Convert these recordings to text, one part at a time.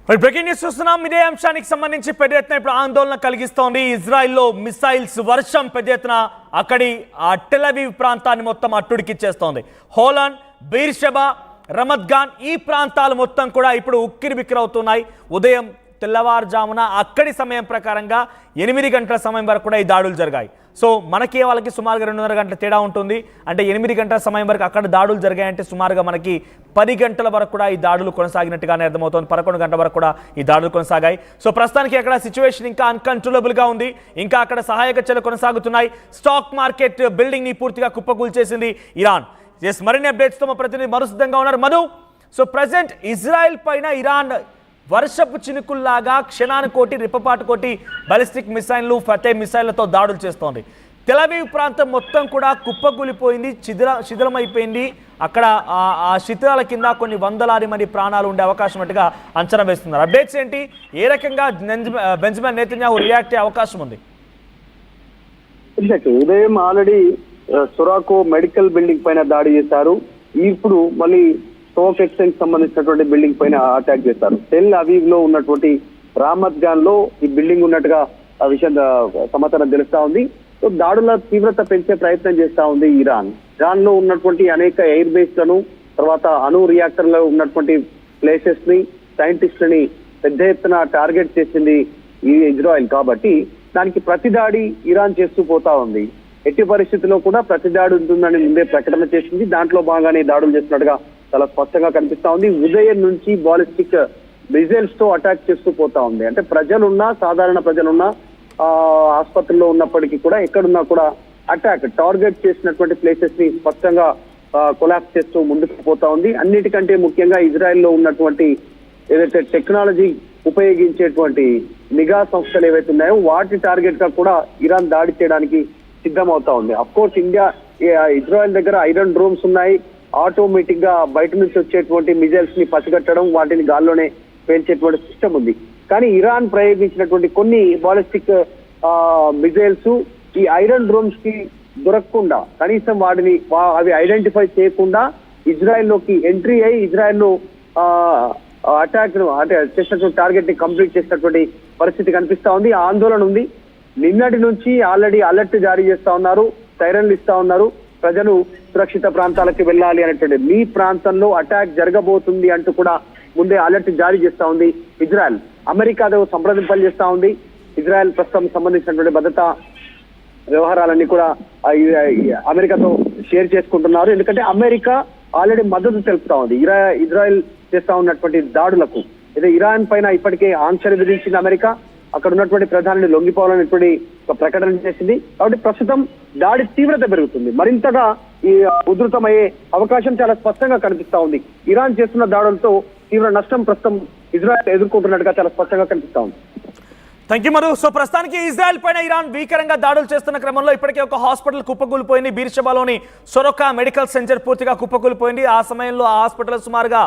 Breaking news చూస్తున్నాం. ఇదే అంశానికి సంబంధించి పెద్ద ఎత్తున ఇప్పుడు ఆందోళన కలిగిస్తోంది. ఇజ్రాయెల్లో మిసైల్స్ వర్షం పెద్ద ఎత్తున అక్కడి టెల్ అవీవ్ ప్రాంతాన్ని మొత్తం అట్టుడికిచ్చేస్తోంది. హోలన్, బీర్షెబా, రమత్ గాన్ ఈ ప్రాంతాలు మొత్తం కూడా ఇప్పుడు ఉక్కిరిబిక్కిరవుతున్నాయి. ఉదయం తెల్లవారుజామున అక్కడి సమయం ప్రకారంగా 8 గంటల సమయం వరకు కూడా ఈ దాడులు జరిగాయి. సో మనకి వాళ్ళకి సుమారుగా 2.5 గంటల తేడా ఉంటుంది. అంటే 8 గంటల సమయం వరకు అక్కడ దాడులు జరిగాయంటే సుమారుగా మనకి 10 గంటల వరకు కూడా ఈ దాడులు కొనసాగినట్టుగానే అర్థమవుతుంది. 11 గంటల వరకు కూడా ఈ దాడులు కొనసాగాయి. సో ప్రస్తుతానికి అక్కడ సిచ్యువేషన్ ఇంకా అన్కంట్రోలబుల్గా ఉంది. ఇంకా అక్కడ సహాయక చర్యలు కొనసాగుతున్నాయి. స్టాక్ మార్కెట్ బిల్డింగ్ని పూర్తిగా కుప్పకూల్చేసింది ఇరాన్. ఎస్, మరిన్ని అప్డేట్స్తో మా ప్రతినిధి మధు సిద్ధంగా ఉన్నారు. మధు, సో ప్రజెంట్ ఇజ్రాయెల్ పైన ఇరాన్ వర్షపు చినుకుల్లాగా క్షణానికోటి రిప్పపాటుకోటి బాలిస్టిక్ మిసైన్లు, ఫతే మిసైళ్లతో దాడులు చేస్తోంది. టెల్ అవీవ్ ప్రాంతం మొత్తం కూడా కుప్పకూలిపోయింది, శిథిలమైపోయింది. అక్కడ ఆ శిథిలాల కింద కొన్ని వందలాది మంది ప్రాణాలు ఉండే అవకాశం ఉన్నట్టుగా అంచనా వేస్తున్నారు. అప్డేట్స్ ఏంటి? ఏ రకంగా బెంజమిన్ నెతన్యాహు రియాక్ట్ అయ్యే అవకాశం ఉంది? ఉదయం ఆల్రెడీ సొరాకో మెడికల్ బిల్డింగ్ పైన దాడి చేశారు. ఇప్పుడు మళ్ళీ స్టాక్ ఎక్స్చేంజ్ సంబంధించినటువంటి బిల్డింగ్ పైన అటాక్ చేశారు. టెల్ అవీవ్ లో ఉన్నటువంటి రామత్ గాన్ లో ఈ బిల్డింగ్ ఉన్నట్టుగా ఆ విషయం సమాచారం తెలుస్తా ఉంది. సో దాడుల తీవ్రత పెంచే ప్రయత్నం చేస్తా ఉంది ఇరాన్. ఇరాన్ లో ఉన్నటువంటి అనేక ఎయిర్ బేస్ లను, తర్వాత అణు రియాక్టర్ లో ఉన్నటువంటి ప్లేసెస్ ని, సైంటిస్టులని పెద్ద ఎత్తున టార్గెట్ చేసింది ఈ ఇజ్రాయెల్. కాబట్టి దానికి ప్రతి దాడి ఇరాన్ చేస్తూ పోతా ఉంది. ఎట్టి పరిస్థితుల్లో కూడా ప్రతి దాడి ఉంటుందని ముందే ప్రకటన చేసింది. దాంట్లో భాగంగానే దాడులు చేస్తున్నట్టుగా చాలా స్పష్టంగా కనిపిస్తా ఉంది. ఉదయం నుంచి బాలిస్టిక్ మిసైల్స్ తో అటాక్ చేస్తూ పోతా ఉంది. అంటే ప్రజలున్నా, సాధారణ ప్రజలున్నా, ఆసుపత్రిలో ఉన్నప్పటికీ కూడా ఎక్కడున్నా కూడా అటాక్ టార్గెట్ చేసినటువంటి ప్లేసెస్ ని స్పష్టంగా కొలాప్స్ చేస్తూ ముందుకు పోతా ఉంది. అన్నిటికంటే ముఖ్యంగా ఇజ్రాయెల్ లో ఉన్నటువంటి ఏదైతే టెక్నాలజీ ఉపయోగించేటువంటి నిఘా సంస్థలు ఏవైతే ఉన్నాయో వాటి టార్గెట్ గా కూడా ఇరాన్ దాడి చేయడానికి సిద్ధమవుతా ఉంది. అఫ్ కోర్స్ ఇజ్రాయెల్ దగ్గర ఐరన్ డ్రోన్స్ ఉన్నాయి. ఆటోమేటిక్ గా బయట నుంచి వచ్చేటువంటి మిజైల్స్ ని పసిగట్టడం, వాటిని గాల్లోనే పేల్చేటువంటి సిస్టమ్ ఉంది. కానీ ఇరాన్ ప్రయోగించినటువంటి కొన్ని బాలిస్టిక్ మిజైల్స్ ఈ ఐరన్ డ్రోన్స్ కి దొరకకుండా, కనీసం అవి ఐడెంటిఫై చేయకుండా ఇజ్రాయెల్ లోకి ఎంట్రీ అయ్యి ఇజ్రాయెల్ లో అటాక్ చేసినటువంటి టార్గెట్ ని కంప్లీట్ చేసినటువంటి పరిస్థితి కనిపిస్తా ఉంది. ఆందోళన ఉంది. నిన్నటి నుంచి ఆల్రెడీ అలర్ట్ జారీ చేస్తా ఉన్నారు, సైరన్లు ఇస్తా ఉన్నారు. ప్రజలు సురక్షిత ప్రాంతాలకు వెళ్ళాలి అనేటువంటి, మీ ప్రాంతంలో అటాక్ జరగబోతుంది అంటూ కూడా ముందే అలర్ట్ జారీ చేస్తా ఉంది ఇజ్రాయెల్. అమెరికాతో సంప్రదింపులు చేస్తా ఉంది ఇజ్రాయెల్. ప్రస్తుతం సంబంధించినటువంటి భద్రతా వ్యవహారాలన్నీ కూడా అమెరికాతో షేర్ చేసుకుంటున్నారు. ఎందుకంటే అమెరికా ఆల్రెడీ మద్దతు తెలుపుతా ఉంది ఇజ్రాయెల్ చేస్తా ఉన్నటువంటి దాడులకు. అయితే ఇరాన్ పైన ఇప్పటికే ఆంక్షలు విధించింది అమెరికా. అక్కడ ఉన్నటువంటి ప్రధానిని లొంగిపోవాలనేటువంటి ఒక ప్రకటన చేసింది. కాబట్టి ప్రస్తుతం దాడి తీవ్రత పెరుగుతుంది, మరింతగా ఈ ఉధృతమయ్యే అవకాశం చాలా స్పష్టంగా కనిపిస్తా ఉంది. ఇరాన్ చేస్తున్న దాడులతో తీవ్ర నష్టం ప్రస్తుతం ఇజ్రాయెల్ ఎదుర్కొంటున్నట్టుగా చాలా స్పష్టంగా కనిపిస్తా ఉంది. Thank you Madhu. సో ప్రస్తుతానికి ఇజ్రాయెల్ పైన ఇరాన్ భీకరంగా దాడులు చేస్తున్న క్రమంలో ఇప్పటికే ఒక హాస్పిటల్ కుప్పకూలిపోయింది. బీర్షెబాలోని సొరకా మెడికల్ సెంటర్ పూర్తిగా కుప్పకూలిపోయింది. ఆ సమయంలో ఆ హాస్పిటల్ సుమారుగా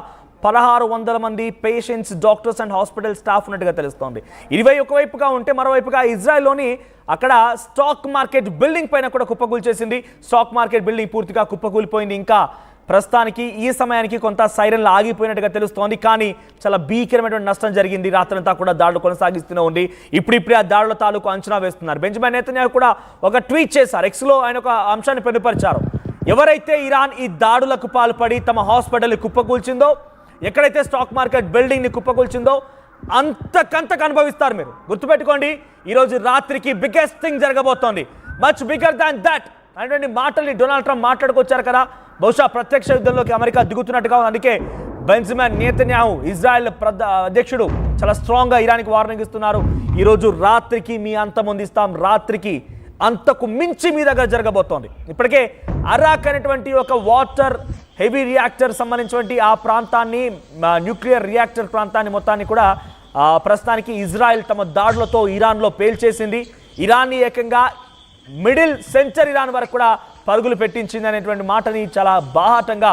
1600 మంది patients, doctors and hospital staff ఉన్నట్టుగా తెలుస్తోంది. ఇరవై ఒకవైపుగా ఉంటే మరోవైపుగా ఇజ్రాయెల్లోని అక్కడ స్టాక్ మార్కెట్ బిల్డింగ్ పైన కూడా కుప్పకూల్చేసింది. స్టాక్ మార్కెట్ బిల్డింగ్ పూర్తిగా కుప్పకూలిపోయింది. ఇంకా ప్రస్తుతానికి ఈ సమయానికి కొంత సైరన్లు ఆగిపోయినట్టుగా తెలుస్తోంది. కానీ చాలా భీకరమైనటువంటి నష్టం జరిగింది. రాత్రంతా కూడా దాడులు కొనసాగిస్తూనే ఉంది. ఇప్పుడిప్పుడే ఆ దాడుల తాలూకు అంచనా వేస్తున్నారు. బెంజమిన్ నెతన్యాహు కూడా ఒక ట్వీట్ చేశారు. ఎక్స్లో ఆయన ఒక అంశాన్ని పొందుపరిచారు. ఎవరైతే ఇరాన్ ఈ దాడులకు పాల్పడి తమ హాస్పిటల్ని కుప్పకూల్చిందో, ఎక్కడైతే స్టాక్ మార్కెట్ బిల్డింగ్ని కుప్పకూల్చిందో అంతకంతకు అనుభవిస్తారు. మీరు గుర్తుపెట్టుకోండి, ఈరోజు రాత్రికి బిగ్గెస్ట్ థింగ్ జరగబోతోంది. మచ్ బిగ్గర్ దాన్ దట్ అనేటువంటి మాటల్ని డొనాల్డ్ ట్రంప్ మాట్లాడుకొచ్చారు కదా. బహుశా ప్రత్యక్ష యుద్ధంలోకి అమెరికా దిగుతున్నట్టుగా ఉంది. అందుకే బెంజమిన్ నెతన్యాహు ఇజ్రాయెల్ అధ్యక్షుడు చాలా స్ట్రాంగ్గా ఇరాన్కి వార్నింగ్ ఇస్తున్నారు. ఈరోజు రాత్రికి మీ అంతమొందిస్తాం, రాత్రికి అంతకు మించి మీ దగ్గర జరగబోతోంది. ఇప్పటికే అరాక్ అనేటువంటి ఒక వాటర్ హెవీ రియాక్టర్ సంబంధించినటువంటి ఆ ప్రాంతాన్ని, న్యూక్లియర్ రియాక్టర్ ప్రాంతాన్ని మొత్తాన్ని కూడా ప్రస్తుతానికి ఇజ్రాయెల్ తమ దాడులతో ఇరాన్లో పేల్చేసింది. ఇరాన్ని ఏకంగా మిడిల్ సెంచర్ ఇరాన్ వరకు కూడా పరుగులు పెట్టించింది అనేటువంటి మాటని చాలా బాహాటంగా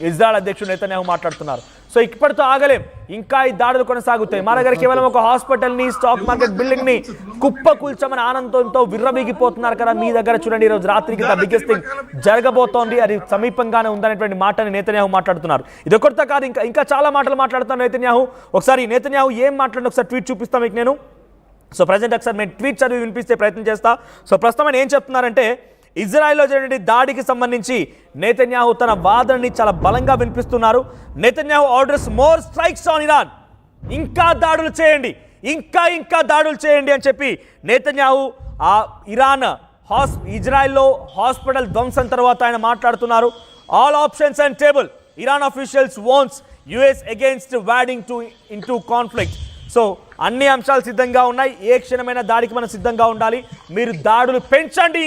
ఇజ్రాయెల్ అధ్యక్షుడు నెతన్యాహు మాట్లాడుతున్నారు. సో ఇప్పటితో ఆగలేం, ఇంకా ఈ దాడులు కొనసాగుతాయి. మా దగ్గర కేవలం ఒక హాస్పిటల్ని, స్టాక్ మార్కెట్ బిల్డింగ్ని కుప్పకూల్చమని ఆనందంతో విర్రవీగిపోతున్నారు కదా. మీ దగ్గర చూడండి, ఈరోజు రాత్రికి ద బిగ్గెస్ట్ థింగ్ జరగబోతోంది, అది సమీపంగానే ఉందనేటువంటి మాటని నేతన్యాహు మాట్లాడుతున్నారు. ఇది ఒకటితో కాదు, ఇంకా చాలా మాటలు మాట్లాడుతున్నారు నేతన్యాహు. ఒకసారి నేతన్యాహు ఏం మాట్లాడిన ఒకసారి ట్వీట్ చూపిస్తాం మీకు నేను. సో ప్రజెంట్ ఒకసారి నేను ట్వీట్ చదివి వినిపిస్తే ప్రయత్నం చేస్తా. సో ప్రస్తుతం ఆయన ఏం చెప్తున్నారంటే, ఇజ్రాయెల్లో జరిగిన దాడికి సంబంధించి నేతన్యాహు తన వాదనని చాలా బలంగా వినిపిస్తున్నారు. Netanyahu orders more strikes on Iran, ఇంకా దాడులు చేయండి, ఇంకా దాడులు చేయండి అని చెప్పి నేతన్యాహు ఇజ్రాయెల్లో హాస్పిటల్ ధ్వంసం తర్వాత ఆయన మాట్లాడుతున్నారు. All options and table, Iran officials warns US against wading into conflict. So అన్ని అంశాలు సిద్ధంగా ఉన్నాయి, ఏ క్షణమైన దాడికి మనం సిద్ధంగా ఉండాలి, మీరు దాడులు పెంచండి,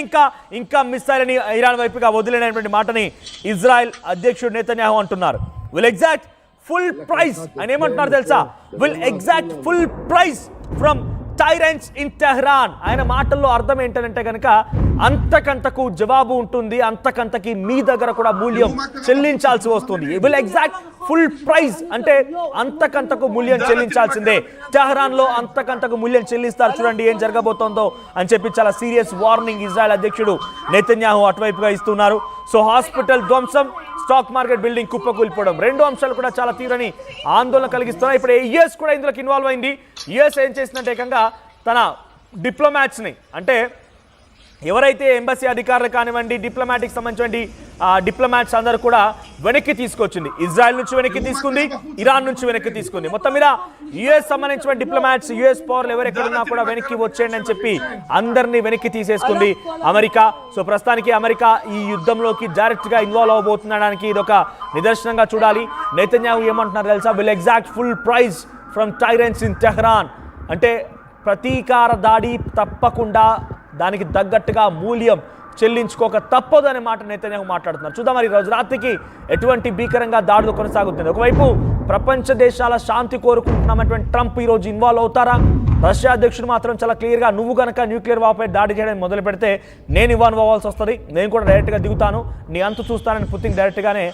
ఇంకా మిస్సైల్ని ఇరాన్ వైపుగా వదిలేనటువంటి మాటని ఇజ్రాయెల్ అధ్యక్షుడు నేతన్యాహు అంటున్నారు. విల్ ఎగ్జాక్ట్ ఫుల్ ప్రైజ్, ఆయన ఏమంటున్నారు తెలుసా, will exact full price from tyrants in Tehran. ఆయన మాటల్లో అర్థం ఏంటంటే కనుక అంతకంతకు జవాబు ఉంటుంది, అంతకంతకి మీ దగ్గర కూడా మూల్యం చెల్లించాల్సి వస్తుంది. విల్ ఎగ్జాక్ట్ ఫుల్ ప్రైజ్ అంటే అంతకంతకు మూల్యం చెల్లించాల్సిందే. టెహ్రాన్ లో అంతకంతకు మూల్యం చెల్లిస్తారు, చూడండి ఏం జరగబోతోందో అని చెప్పి చాలా సీరియస్ వార్నింగ్ ఇజ్రాయెల్ అధ్యక్షుడు నెతన్యాహు అటువైపుగా ఇస్తున్నారు. సో హాస్పిటల్ ధ్వంసం, స్టాక్ మార్కెట్ బిల్డింగ్ కుప్పకూలిపోవడం, రెండు అంశాలు కూడా చాలా తీవ్రని ఆందోళన కలిగిస్తున్నాయి. ఇప్పుడు యుఎస్ కూడా ఇందులోకి ఇన్వాల్వ్ అయింది. యుఎస్ ఏం చేసిందంటే ఏకంగా తన డిప్లొమాట్స్ని, అంటే ఎవరైతే ఎంబసీ అధికారులు కానివ్వండి, డిప్లొమాటిక్ సంబంధించిన డిప్లొమాట్స్ అందరూ కూడా వెనక్కి తీసుకొచ్చింది. ఇజ్రాయెల్ నుంచి వెనక్కి తీసుకుంది, ఇరాన్ నుంచి వెనక్కి తీసుకుంది. మొత్తం మీద యుఎస్ సంబంధించిన డిప్లొమాట్స్, యుఎస్ పౌరులు ఎవరెక్కడున్నా కూడా వెనక్కి వచ్చేయండి అని చెప్పి అందరినీ వెనక్కి తీసేసుకుంది అమెరికా. సో ప్రస్తుతానికి అమెరికా ఈ యుద్ధంలోకి డైరెక్ట్ గా ఇన్వాల్వ్ అవబోతుండడానికి ఇది ఒక నిదర్శనంగా చూడాలి. నెతన్యాహు ఏమంటున్నారు తెలుసా, will exact full price from tyrants in Tehran, అంటే ప్రతీకార దాడి తప్పకుండా దానికి తగ్గట్టుగా మూల్యం చెల్లించుకోక తప్పదు అనే మాట నేతన్యాహు మాట్లాడుతున్నారు. చూద్దాం మరి రోజు రాత్రికి ఎటువంటి భీకరంగా దాడులు కొనసాగుతుంది. ఒకవైపు ప్రపంచ దేశాల శాంతి కోరుకుంటున్నామన్నటువంటి ట్రంప్ ఈరోజు ఇన్వాల్వ్ అవుతారా? రష్యా అధ్యక్షుడు మాత్రం చాలా క్లియర్గా, నువ్వు కనుక న్యూక్లియర్ వాపై దాడి చేయడం మొదలు పెడితే నేను ఇన్వాల్వ్ అవ్వాల్సి వస్తుంది, నేను కూడా డైరెక్ట్గా దిగుతాను, నీ అంతు చూస్తానని పుతిన్ డైరెక్ట్గానే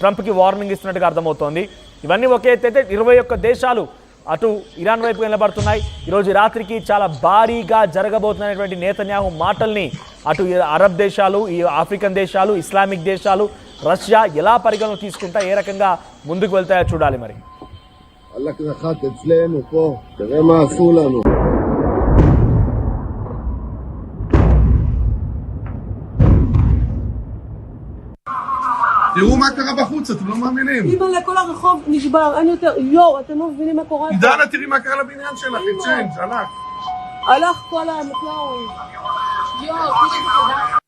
ట్రంప్కి వార్నింగ్ ఇస్తున్నట్టుగా అర్థమవుతోంది. ఇవన్నీ ఒకే ఎత్తైతే 21 దేశాలు అటు ఇరాన్ వైపు నిలబడుతున్నాయి. ఈరోజు రాత్రికి చాలా భారీగా జరగబోతున్నటువంటి నేతన్యాహు మాటల్ని అటు అరబ్ దేశాలు, ఈ ఆఫ్రికన్ దేశాలు, ఇస్లామిక్ దేశాలు, రష్యా ఎలా పరిగణన తీసుకుంటా, ఏ రకంగా ముందుకు వెళ్తాయో చూడాలి. మరి תראו מה קרה בחוץ, אתם לא מאמינים. אימא'לה, כל הרחוב נשבר, אין יותר, יואו, אתם לא מבינים מה קורה. דנה, תראי מה קרה לבניין שלך, צ'יינג', הלך. הלך כל המפלאורים. יואו, תראי.